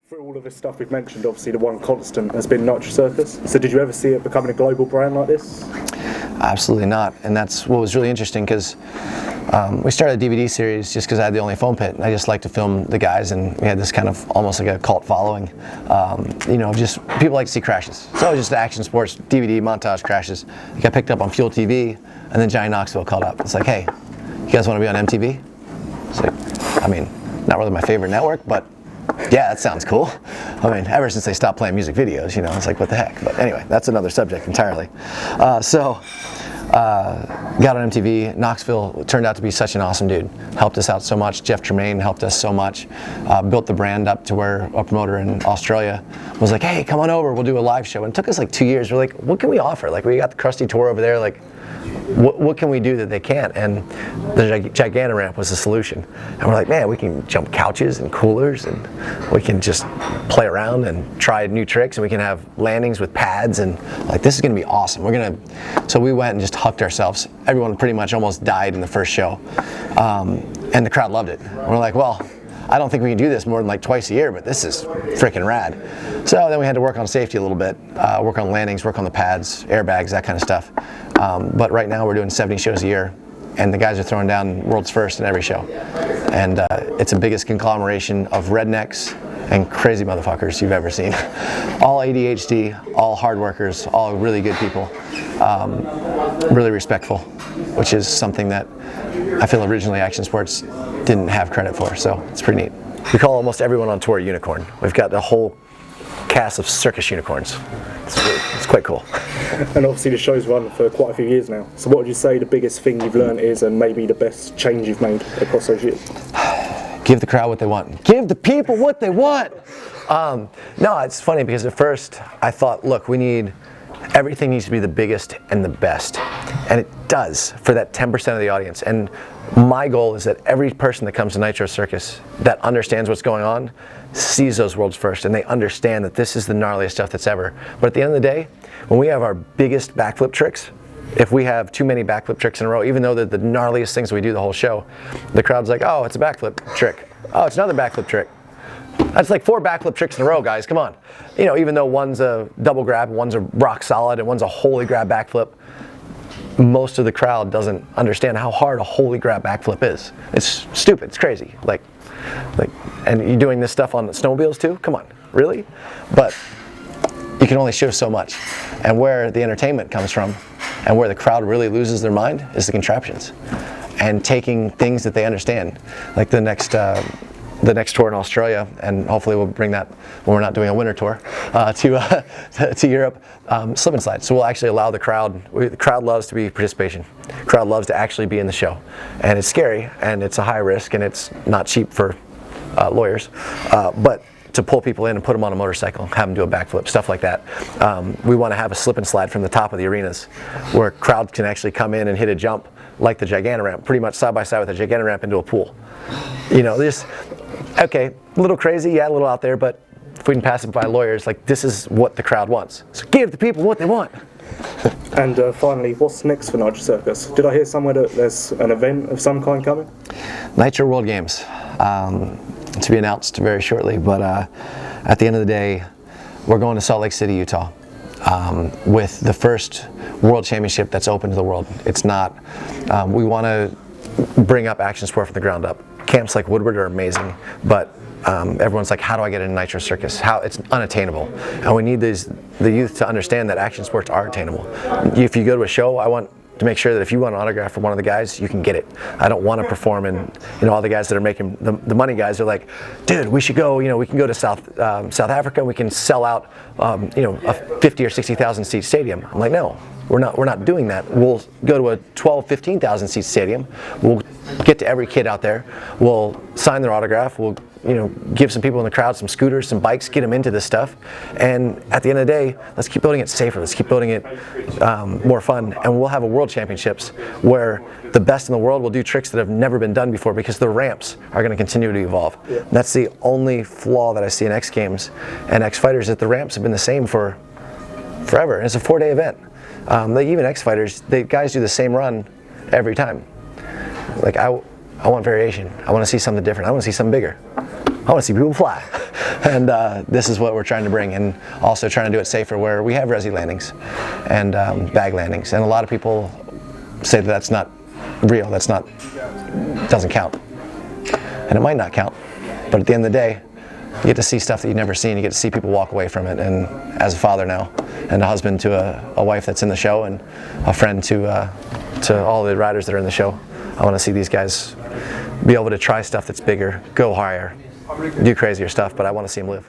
Through all of this stuff we've mentioned, obviously the one constant has been Nitro Circus. So did you ever see it becoming a global brand like this? Absolutely not, and that's what was really interesting because we started a DVD series just because I had the only foam pit, and I just liked to film the guys, and we had this kind of almost like a cult following. Just people like to see crashes. So it was just action sports DVD montage crashes. It got picked up on Fuel TV, and then Johnny Knoxville called up. It's like, hey, you guys want to be on MTV? It's like, I mean, not really my favorite network, but yeah, that sounds cool. I mean, ever since they stopped playing music videos, it's like, what the heck? But anyway, that's another subject entirely. Got on MTV. Knoxville turned out to be such an awesome dude. Helped us out so much. Jeff Tremaine helped us so much. Built the brand up to where a promoter in Australia was like, hey, come on over, we'll do a live show. And it took us like 2 years. We're like, what can we offer? Like, we got the Krusty Tour over there. Like, what can we do that they can't? And the Gigantoramp was the solution. And we're like, man, we can jump couches and coolers, and we can just play around and try new tricks, and we can have landings with pads, and like, this is gonna be awesome. So we went and just hucked ourselves. Everyone pretty much almost died in the first show. And the crowd loved it. And we're like, well, I don't think we can do this more than like twice a year, but this is freaking rad. So then we had to work on safety a little bit, work on landings, work on the pads, airbags, that kind of stuff. But right now we're doing 70 shows a year, and the guys are throwing down world's first in every show. And it's the biggest conglomeration of rednecks and crazy motherfuckers you've ever seen. All ADHD, all hard workers, all really good people, really respectful, which is something that I feel originally action sports didn't have credit for, so it's pretty neat. We call almost everyone on tour a unicorn. We've got a whole cast of circus unicorns. It's quite cool. And obviously the show's run for quite a few years now. So what would you say the biggest thing you've learned is, and maybe the best change you've made across those years? Give the crowd what they want. Give the people what they want. No, it's funny because at first I thought, look, everything needs to be the biggest and the best. And it does for that 10% of the audience. And my goal is that every person that comes to Nitro Circus that understands what's going on sees those worlds first, and they understand that this is the gnarliest stuff that's ever. But at the end of the day, when we have our biggest backflip tricks, if we have too many backflip tricks in a row, even though they're the gnarliest things we do the whole show, the crowd's like, oh, it's a backflip trick. Oh, it's another backflip trick. That's like 4 backflip tricks in a row, guys, come on. Even though one's a double grab, one's a rock solid, and one's a holy grab backflip, most of the crowd doesn't understand how hard a holy grab backflip is. It's stupid, it's crazy. And you're doing this stuff on the snowmobiles too? Come on, really? But you can only show so much. And where the entertainment comes from, and where the crowd really loses their mind, is the contraptions. And taking things that they understand, like the next tour in Australia, and hopefully we'll bring that when we're not doing a winter tour to Europe, slip and slide. So we'll actually allow the crowd. The crowd loves to be participation. The crowd loves to actually be in the show, and it's scary, and it's a high risk, and it's not cheap for lawyers, but to pull people in and put them on a motorcycle, have them do a backflip, stuff like that. We want to have a slip and slide from the top of the arenas, where crowd can actually come in and hit a jump like the Gigantoramp, pretty much side by side with the Gigantoramp into a pool. Okay, a little crazy, yeah, a little out there, but if we can pass it by lawyers, like, this is what the crowd wants. So give the people what they want. And finally, what's next for Nitro Circus? Did I hear somewhere that there's an event of some kind coming? Nitro World Games, to be announced very shortly, but at the end of the day, we're going to Salt Lake City, Utah, with the first World Championship that's open to the world. It's not, we want to bring up action sport from the ground up. Camps like Woodward are amazing, but everyone's like, how do I get into Nitro Circus? It's unattainable. And we need the youth to understand that action sports are attainable. If you go to a show, I want to make sure that if you want an autograph from one of the guys, you can get it. I don't want to perform, and all the guys that are making the money guys are like, dude, we should go, we can go to South Africa, and we can sell out a 50 or 60,000 seat stadium. I'm like, no, we're not doing that. We'll go to a 12, 15,000 seat stadium. We'll get to every kid out there. We'll sign their autograph. We'll give some people in the crowd some scooters, some bikes, get them into this stuff. And at the end of the day, let's keep building it safer. Let's keep building it more fun. And we'll have a world championships where the best in the world will do tricks that have never been done before, because the ramps are going to continue to evolve. Yeah. That's the only flaw that I see in X Games and X Fighters, that the ramps have been the same for forever. And it's a 4-day event. Even X Fighters, the guys do the same run every time. Like, I want variation. I want to see something different. I want to see something bigger. I want to see people fly. And this is what we're trying to bring, and also trying to do it safer where we have resi landings and bag landings. And a lot of people say that that's not real, doesn't count. And it might not count, but at the end of the day, you get to see stuff that you've never seen. You get to see people walk away from it. And as a father now, and a husband to a wife that's in the show, and a friend to all the riders that are in the show, I want to see these guys be able to try stuff that's bigger, go higher, do crazier stuff, but I want to see them live.